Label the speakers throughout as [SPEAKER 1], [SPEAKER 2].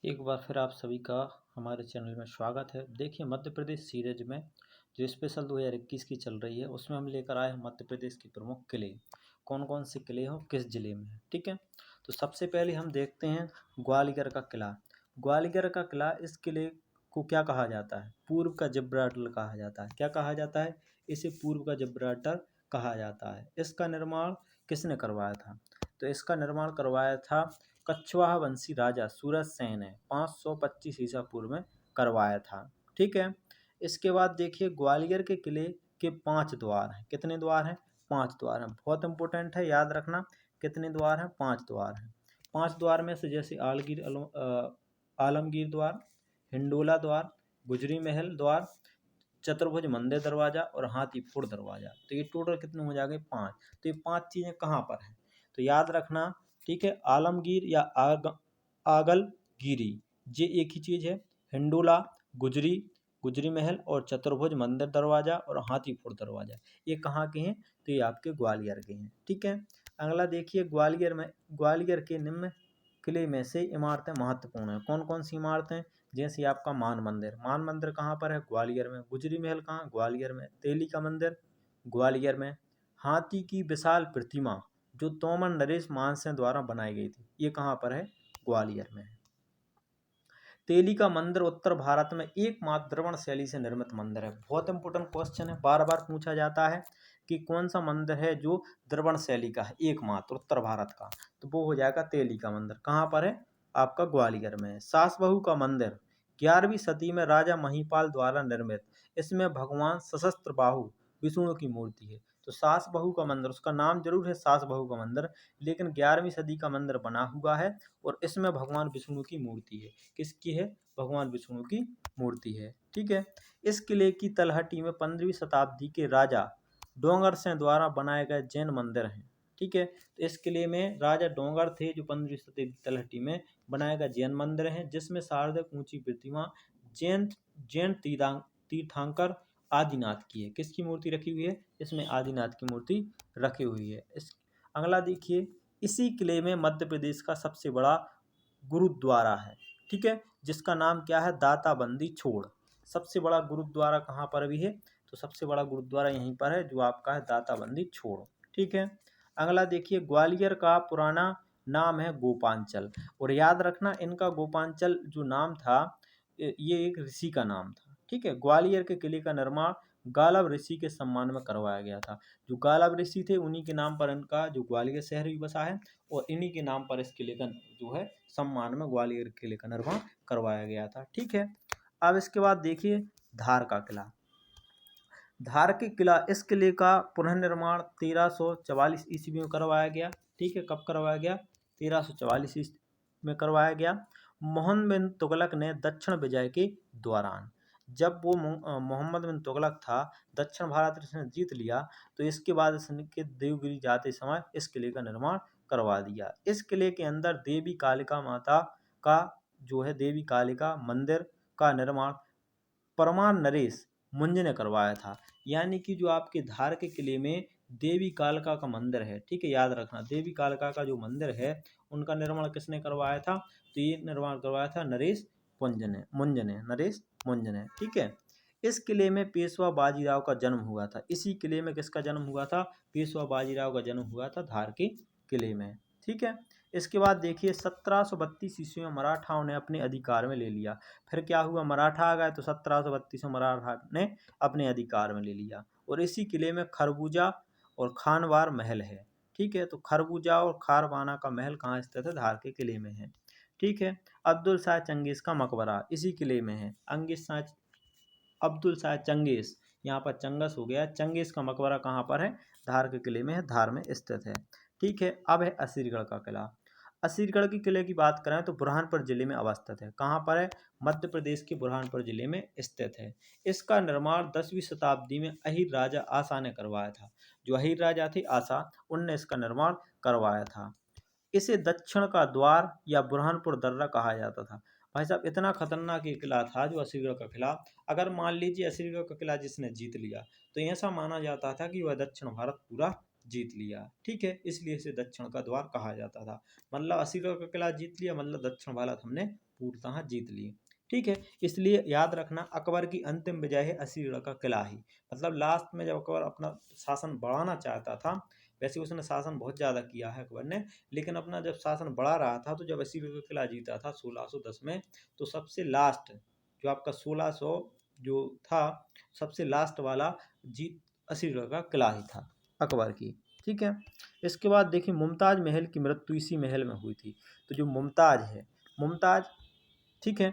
[SPEAKER 1] एक बार फिर आप सभी का हमारे चैनल में स्वागत है। देखिए, मध्य प्रदेश सीरीज में जो स्पेशल 2021 की चल रही है उसमें हम लेकर आए हैं मध्य प्रदेश के प्रमुख किले। कौन कौन से किले हैं, किस जिले में है, ठीक है। तो सबसे पहले हम देखते हैं ग्वालियर का किला। ग्वालियर का किला, इस किले को क्या कहा जाता है? पूर्व का जिब्राल्टर कहा जाता है। क्या कहा जाता है? इसे पूर्व का जिब्राल्टर कहा जाता है। इसका निर्माण किसने करवाया था? तो इसका निर्माण करवाया था कछवाहा वंशी राजा सूरज सेन ने 525 ईसा पूर्व में करवाया था, ठीक है। इसके बाद देखिए, ग्वालियर के किले के 5 द्वार हैं। कितने द्वार हैं? 5 द्वार हैं। बहुत इंपॉर्टेंट है, याद रखना। कितने द्वार हैं? 5 द्वार हैं। 5 द्वार में से जैसे आलमगीर द्वार, हिंडोला द्वार, गुजरी महल द्वार, चतुर्भुज मंदिर दरवाजा और हाथीपुर दरवाजा। तो ये टोटल कितने हो जाएंगे? 5। तो ये 5 चीजें कहाँ पर हैं? तो याद रखना, ठीक है। आलमगीर या आगलगिरी, ये एक ही चीज है। हिंडोला, गुजरी गुजरी महल और चतुर्भुज मंदिर दरवाजा और हाथीपुर दरवाजा, ये कहाँ के हैं? तो ये आपके ग्वालियर के हैं, ठीक है। अगला देखिए, ग्वालियर के निम्न किले में से इमारतें महत्वपूर्ण हैं। कौन कौन सी इमारतें? जैसे आपका मान मंदिर। मान मंदिर कहाँ पर है? ग्वालियर में। गुजरी महल कहाँ? ग्वालियर में। तेली का मंदिर ग्वालियर में। हाथी की विशाल प्रतिमा जो तोमर नरेश मानसिंह द्वारा बनाई गई थी, ये कहाँ पर है? ग्वालियर में है। तेली का मंदिर उत्तर भारत में एकमात्र द्रविड़ शैली से निर्मित मंदिर है। बहुत इंपॉर्टेंट क्वेश्चन है, बार बार पूछा जाता है कि कौन सा मंदिर है जो द्रविड़ शैली का है, एकमात्र उत्तर भारत का। तो वो हो जाएगा तेली का मंदिर। कहाँ पर है? आपका ग्वालियर में है। सास बहू का मंदिर 11वीं सदी में राजा महिपाल द्वारा निर्मित। इसमें भगवान सशस्त्र बाहु विष्णु की मूर्ति है। तो सास बहू का मंदिर, उसका नाम जरूर है सास बहू का मंदिर, लेकिन 11वीं सदी का मंदिर बना हुआ है और इसमें भगवान विष्णु की मूर्ति है। किसकी है? भगवान विष्णु की मूर्ति है, ठीक है। इस किले की तलहटी में 15वीं शताब्दी के राजा डोंगर सिंह द्वारा बनाए गए जैन मंदिर हैं, ठीक है। तो इस किले में राजा डोंगर थे जो 15वीं शताब्दी तलहटी में बनाए गए जैन मंदिर हैं, जिसमें शारदा ऊंची प्रतिमा जैन जैन तीर्थंकर आदिनाथ की है। किसकी मूर्ति रखी हुई है? इसमें आदिनाथ की मूर्ति रखी हुई है। इस अगला देखिए, इसी किले में मध्य प्रदेश का सबसे बड़ा गुरुद्वारा है, ठीक है, जिसका नाम क्या है? दाता बंदी छोड़। सबसे बड़ा गुरुद्वारा कहाँ पर भी है? तो सबसे बड़ा गुरुद्वारा यहीं पर है, जो आपका है दाता बंदी छोड़, ठीक है। अगला देखिए, ग्वालियर का पुराना नाम है गोपांचल। और याद रखना, इनका गोपांचल जो नाम था, ये एक ऋषि का नाम था, ठीक है। ग्वालियर के किले का निर्माण गालब ऋषि के सम्मान में करवाया गया था। जो गालब ऋषि थे, उन्हीं के नाम पर इनका जो ग्वालियर शहर भी बसा है, और इन्हीं के नाम पर इस किले का जो है सम्मान में ग्वालियर किले का निर्माण करवाया गया था, ठीक है। अब इसके बाद देखिए, धार का किला। धार के किला, इस किले का पुनर्निर्माण 1344 ईस्वी में करवाया गया, ठीक है। कब करवाया गया? 1344 ईस्वी में करवाया गया। मोहम्मद बिन तुगलक ने दक्षिण विजय के दौरान, जब वो मोहम्मद बिन तुगलक था, दक्षिण भारत इसने जीत लिया, तो इसके बाद इसके देवगिरी जाते समय इस किले का निर्माण करवा दिया। इस किले के अंदर देवी कालिका माता का जो है देवी कालिका मंदिर का निर्माण परमान नरेश मुंज ने करवाया था। यानी कि जो आपके धार के किले में देवी कालिका का मंदिर है, ठीक है, याद रखना, देवी कालिका का जो मंदिर है उनका निर्माण किसने करवाया था? तो ये निर्माण करवाया था नरेश नरेश मुंज ने, ठीक है। इस किले में पेशवा बाजीराव का जन्म हुआ था। इसी किले में किसका जन्म हुआ था? पेशवा बाजीराव का जन्म हुआ था धार के किले में, ठीक है। इसके बाद देखिए, 1732 ईस्वी में मराठाओं ने अपने अधिकार में ले लिया। फिर क्या हुआ? मराठा आ गए, तो 1732 में मराठा ने अपने अधिकार में ले लिया। और इसी किले में खरबूजा और खानवार महल है, ठीक है। तो खरबूजा और खारवाना का महल कहाँ स्थित है? धार के किले में है, ठीक है। अब्दुल शाह चंगेज का मकबरा इसी किले में है। अब्दुल शाह चंगेज, यहाँ पर चंगस हो गया, चंगेज का मकबरा कहाँ पर है? धार के किले में है, धार में स्थित है, ठीक है। अब है असीरगढ़ का किला। असीरगढ़ के किले की बात करें तो बुरहानपुर जिले में अवस्थित है। कहाँ पर है? मध्य प्रदेश के बुरहानपुर जिले में स्थित है। इसका निर्माण 10वीं शताब्दी में अहीर राजा आसा ने करवाया था। जो अहीर राजा थे आसा, उनने इसका निर्माण करवाया था। इसे दक्षिण का द्वार या बुरहानपुर दर्रा कहा जाता था। भाई साहब, इतना खतरनाक ये किला था जो असीरगढ़ का किला। अगर मान लीजिए असीरगढ़ का किला जिसने जीत लिया, तो ऐसा माना जाता था कि वह दक्षिण भारत पूरा जीत लिया। ठीक है, इसलिए इसे दक्षिण का द्वार कहा जाता था। मतलब असीगढ़ का किला जीत लिया, मतलब दक्षिण भारत हमने पूर्णतः जीत लिए। ठीक है, इसलिए याद रखना अकबर की अंतिम विजय है असीगढ़ का किला ही। मतलब लास्ट में जब अकबर अपना शासन बढ़ाना चाहता था, वैसे उसने शासन बहुत ज़्यादा किया है अकबर ने, लेकिन अपना जब शासन बढ़ा रहा था तो जब असीगढ़ का किला जीता था 1610 में, तो सबसे लास्ट जो आपका 1600 जो था, सबसे लास्ट वाला जीत असीगढ़ का किला ही था अकबर की। ठीक है, इसके बाद देखिए मुमताज़ महल की मृत्यु इसी महल में हुई थी। तो जो मुमताज़ है, मुमताज़, ठीक है,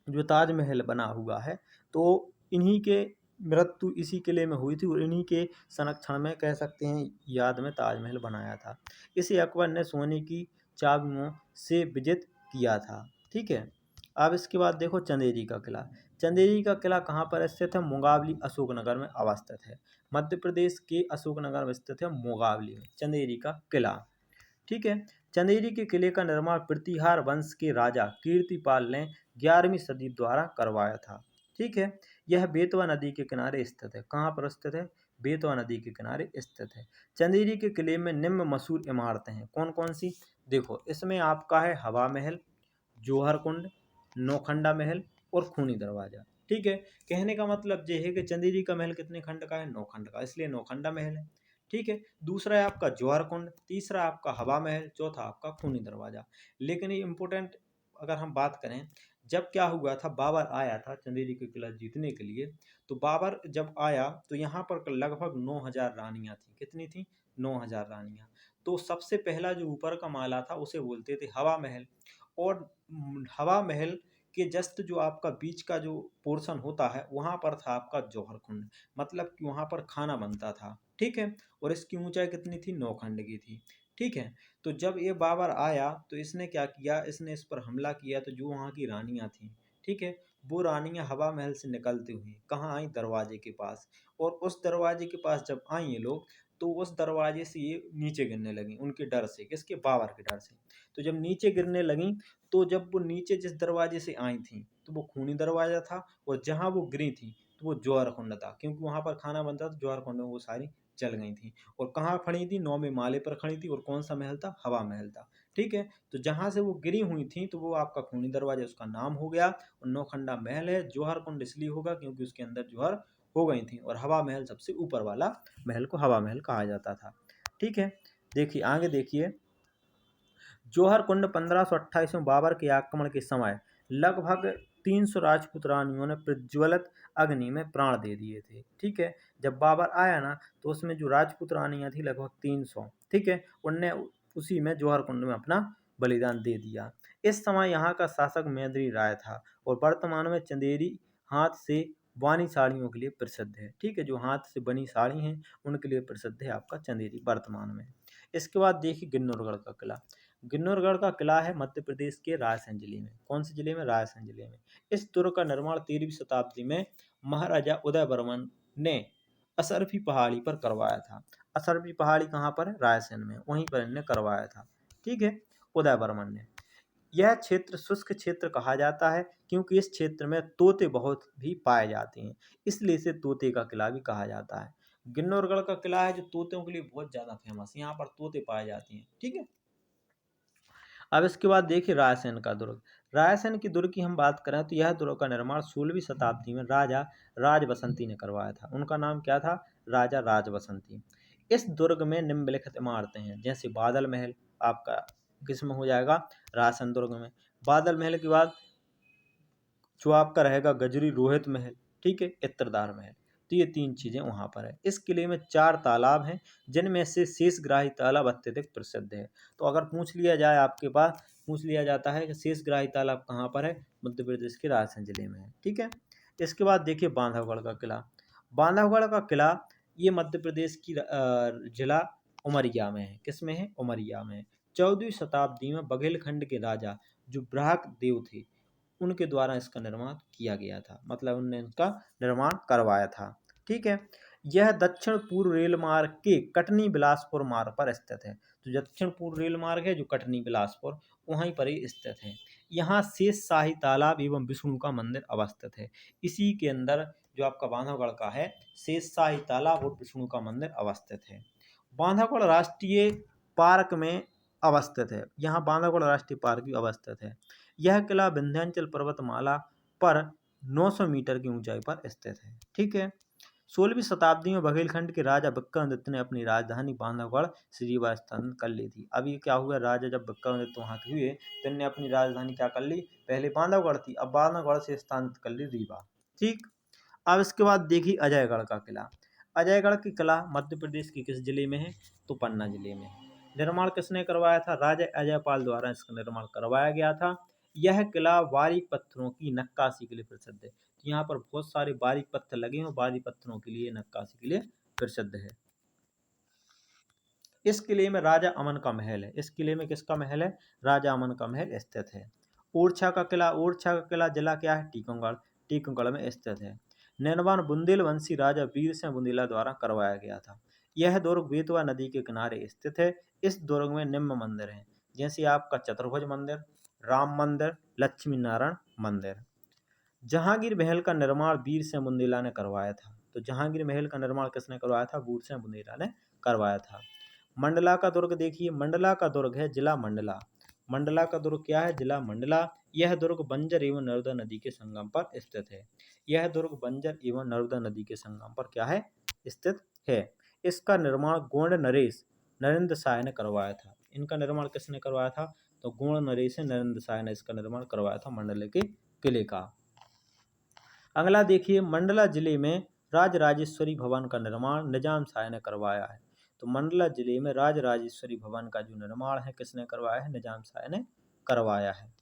[SPEAKER 1] जो ताजमहल बना हुआ है, तो इन्हीं के मृत्यु इसी किले में हुई थी और इन्हीं के संरक्षण में कह सकते हैं याद में ताजमहल बनाया था। इसे अकबर ने सोने की चाबियों से विजित किया था। ठीक है, अब इसके बाद देखो चंदेरी का किला। चंदेरी का किला कहाँ पर स्थित है? मुगावली अशोकनगर में अवस्थित है। मध्य प्रदेश के अशोकनगर में स्थित है मुगावली में चंदेरी का किला। ठीक है, चंदेरी के किले का निर्माण प्रतिहार वंश के राजा कीर्तिपाल ने 11वीं सदी द्वारा करवाया था। ठीक है, यह बेतवा नदी के किनारे स्थित है। कहाँ पर स्थित है? बेतवा नदी के किनारे स्थित है। चंदेरी के किले में निम्न मशहूर इमारतें हैं। कौन कौन सी? देखो, इसमें आपका है हवा महल, जौहर कुंड, नौखंडा महल और खूनी दरवाजा। ठीक है, कहने का मतलब ये है कि चंदेरी का महल कितने खंड का है? 9 खंड का, इसलिए नौखंडा महल है। ठीक है, दूसरा है आपका जौहर कुंड, तीसरा आपका हवा महल, चौथा आपका खूनी दरवाजा। लेकिन ये इंपॉर्टेंट अगर हम बात करें, जब क्या हुआ था, बाबर आया था चंदेरी का किला जीतने के लिए, तो बाबर जब आया तो यहाँ पर लगभग 9000 रानियां थी। कितनी थी? 9000 रानियां। तो सबसे पहला जो ऊपर का माला था उसे बोलते थे हवा महल, और हवा महल के जस्ट जो आपका बीच का जो पोर्शन होता है वहां पर था आपका जौहर कुंड, मतलब कि वहां पर खाना बनता था। ठीक है, और इसकी ऊंचाई कितनी थी? 9 खंड की थी। ठीक है, तो जब ये बाबर आया तो इसने क्या किया, इसने इस पर हमला किया। तो जो वहाँ की रानियां थी, ठीक है, वो रानियां हवा महल से निकलती हुई कहाँ आई? दरवाजे के पास। और उस दरवाजे के पास जब आई ये लोग, तो उस दरवाजे से ये नीचे गिरने लगी उनके डर से। किसके? बाबर के डर से। तो जब नीचे गिरने लगी, तो जब वो नीचे जिस दरवाजे से आई थी तो वो खूनी दरवाजा था, और जहाँ वो गिरी थी तो वो जौहर कुंड था, क्योंकि वहाँ पर खाना बनता था। जौहर कुंड में वो सारी जल गई थी। और कहाँ खड़ी थी? 9वें माले पर खड़ी थी। और कौन सा महल था? हवा महल था। ठीक है, तो जहाँ से वो गिरी हुई थी तो वो आपका खूनी दरवाजा उसका नाम हो गया, और नौखंडा महल है। जौहर कुंड इसलिए होगा क्योंकि उसके अंदर जौहर हो गई थी, और हवा महल सबसे ऊपर वाला महल को हवा महल कहा जाता था। ठीक है, देखिए आगे देखिए, जौहर कुंड 1528 में बाबर के आक्रमण के समय लगभग 300 राजपूत रानियों ने प्रज्वलित अग्नि में प्राण दे दिए थे। ठीक है, जब बाबर आया ना, तो उसमें जो राजपूत रानियां थी लगभग 300, ठीक है, उनने उसी में जौहर कुंड में अपना बलिदान दे दिया। इस समय यहाँ का शासक मेदिनी राय था, और वर्तमान में चंदेरी हाथ से बनी साड़ियों के लिए प्रसिद्ध है। ठीक है, जो हाथ से बनी साड़ी हैं उनके लिए प्रसिद्ध है आपका चंदेरी वर्तमान में। इसके बाद देखिए गिन्नौरगढ़ का किला। गिन्नौरगढ़ का किला है मध्य प्रदेश के रायसेन जिले में। कौन से जिले में? रायसेन जिले में। इस दुर्ग का निर्माण 13वीं शताब्दी में महाराजा उदय वर्मन ने असरफी पहाड़ी पर करवाया था। असरफी पहाड़ी कहाँ पर है? रायसेन में, वहीं पर इन्हें करवाया था। ठीक है, उदय वर्मन ने। यह क्षेत्र शुष्क क्षेत्र कहा जाता है, क्योंकि इस क्षेत्र में तोते बहुत भी पाए जाते हैं, इसलिए इसे तोते का किला भी कहा जाता है। गिन्नौरगढ़ का किला है जो तोतों के लिए बहुत ज्यादा फेमस है, यहाँ पर तोते पाए जाते हैं। ठीक है, अब इसके बाद देखिए रायसेन का दुर्ग। रायसेन की दुर्ग की हम बात करें तो यह दुर्ग का निर्माण 16वीं शताब्दी में राजा राज बसंती ने करवाया था। उनका नाम क्या था? राजा राज बसंती। इस दुर्ग में निम्नलिखित इमारतें हैं, जैसे बादल महल आपका किसमें हो जाएगा? रायसेन दुर्ग में। बादल महल के बाद जो आपका रहेगा गजरी रोहित महल, ठीक है, इत्रदार महल। तो ये 3 चीजें वहां पर है। इस किले में 4 तालाब हैं, जिनमें से शेषग्राही तालाब अत्यधिक प्रसिद्ध है। तो अगर पूछ लिया जाए, आपके पास पूछ लिया जाता है कि शेषग्राही तालाब कहाँ पर है, मध्य प्रदेश के रायसेन जिले में है। ठीक है, इसके बाद देखिए बांधवगढ़ का किला। बांधवगढ़ का किला ये मध्य प्रदेश की जिला उमरिया में है। किस में है? उमरिया में। 14वीं शताब्दी में बघेलखंड के राजा जो ब्राह्क देव थे, उनके द्वारा इसका निर्माण किया गया था, मतलब उनने इसका निर्माण करवाया था। ठीक है, यह दक्षिण पूर्व रेल मार्ग के कटनी बिलासपुर मार्ग पर स्थित है। तो दक्षिण पूर्व रेल मार्ग है जो कटनी बिलासपुर, वहीं पर ही स्थित है। यहाँ शेष शाही तालाब एवं विष्णु का मंदिर अवस्थित है। इसी के अंदर जो आपका बांधवगढ़ का है, शेष शाही तालाब और विष्णु का मंदिर अवस्थित है। बांधवगढ़ राष्ट्रीय पार्क में अवस्थित है। यहाँ बांधवगढ़ राष्ट्रीय पार्क भी अवस्थित है। यह किला विंध्याचल पर्वतमाला पर 900 मीटर की ऊंचाई पर स्थित है। ठीक है। 16वीं शताब्दी में बघेलखंड के राजा विक्रमादित्य ने अपनी राजधानी बांधवगढ़ श्रीवा स्थापित कर ली थी। अभी क्या हुआ, राजा जब विक्रमादित्य वहाँ के हुए तो इन्होंने अपनी राजधानी क्या कर ली, पहले बांधवगढ़ थी, अब बांधवगढ़ से स्थानांतरित कर ली रीवा। ठीक। अब इसके बाद देखिए अजयगढ़ का किला। अजयगढ़ की किला मध्य प्रदेश के किस जिले में है, तो पन्ना जिले में है। निर्माण किसने करवाया था, राजा अजयपाल द्वारा इसका निर्माण करवाया गया था। यह किला बारीक पत्थरों की नक्काशी के लिए प्रसिद्ध है। यहाँ पर बहुत सारे बारीक पत्थर लगे हैं और बारीक पत्थरों के लिए नक्काशी के लिए प्रसिद्ध है। इस किले में राजा अमन का महल है। इस किले में किसका महल है, राजा अमन का महल स्थित है। ओरछा का किला। ओरछा का किला जिला क्या है, टीकमगढ़। टीकमगढ़ में स्थित है। निर्माण बुंदेलवंशी राजा वीर सिंह बुंदेला द्वारा करवाया गया था। यह दुर्ग बेतवा नदी के किनारे स्थित है। इस दुर्ग में निम्न मंदिर हैं, जैसे आपका चतुर्भुज मंदिर, राम मंदिर, लक्ष्मी नारायण मंदिर। जहांगीर महल का निर्माण वीर सिंह बुंदेला ने करवाया था। तो जहांगीर महल का निर्माण किसने करवाया था, वीर सिंह बुंदेला ने करवाया था। मंडला का दुर्ग देखिए, मंडला का दुर्ग है जिला मंडला। मंडला का दुर्ग क्या है, जिला मंडला। यह दुर्ग बंजर एवं नर्मदा नदी के संगम पर स्थित है। यह दुर्ग बंजर एवं नर्मदा नदी के संगम पर क्या है, स्थित है। इसका निर्माण गोंड नरेश नरेंद्र साय ने करवाया था। इनका निर्माण किसने करवाया था, तो गोंड नरेश नरेंद्र साय ने इसका निर्माण करवाया था मंडले के किले का। अगला देखिए, मंडला जिले में राजराजेश्वरी भवन का निर्माण निजाम शाह ने करवाया है। तो मंडला जिले में राजराजेश्वरी भवन का जो निर्माण है किसने करवाया है, निजाम शाह ने करवाया है।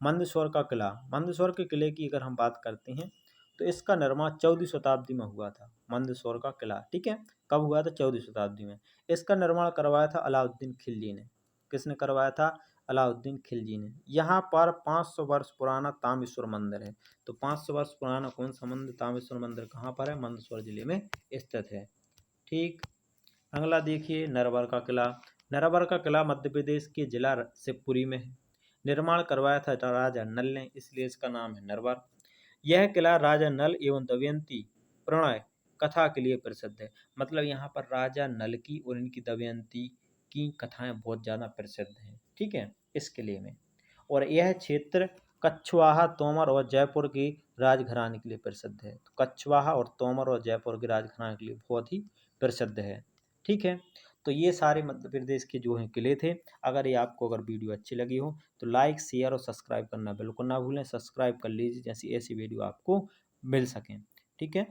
[SPEAKER 1] मंदसौर का किला। मंदसौर के किले की अगर हम बात करते हैं तो इसका निर्माण 14वीं शताब्दी में हुआ था। मंदसौर का किला, ठीक है, कब हुआ था, 14वीं शताब्दी में। इसका निर्माण करवाया था अलाउद्दीन खिलजी ने। किसने करवाया था, अलाउद्दीन खिलजी ने। यहाँ पर 500 वर्ष पुराना तामेश्वर मंदिर है। तो 500 वर्ष पुराना कौन सा मंदिर, तामेश्वर मंदिर कहाँ पर है, मंदसौर जिले में स्थित है। ठीक। अगला देखिए, नरवर का किला। नरवर का किला मध्य प्रदेश के जिला शिवपुरी में है। निर्माण करवाया था राजा नल ने, इसलिए इसका नाम है नरवर। यह किला राजा नल एवं दमयंती प्रणय कथा के लिए प्रसिद्ध है। मतलब यहाँ पर राजा नल की और इनकी दमयंती की कथाएं बहुत ज़्यादा प्रसिद्ध हैं। ठीक है, इस किले में। और यह क्षेत्र कछवाहा, तोमर और जयपुर की राजघराने के लिए प्रसिद्ध है। तो कछवाहा और तोमर और जयपुर की राजघराने के लिए बहुत ही प्रसिद्ध है। ठीक है, तो ये सारे मध्य प्रदेश के जो हैं किले थे। अगर ये आपको अगर वीडियो अच्छी लगी हो तो लाइक, शेयर और सब्सक्राइब करना बिल्कुल ना भूलें। सब्सक्राइब कर लीजिए जैसी ऐसी वीडियो आपको मिल सकें। ठीक है।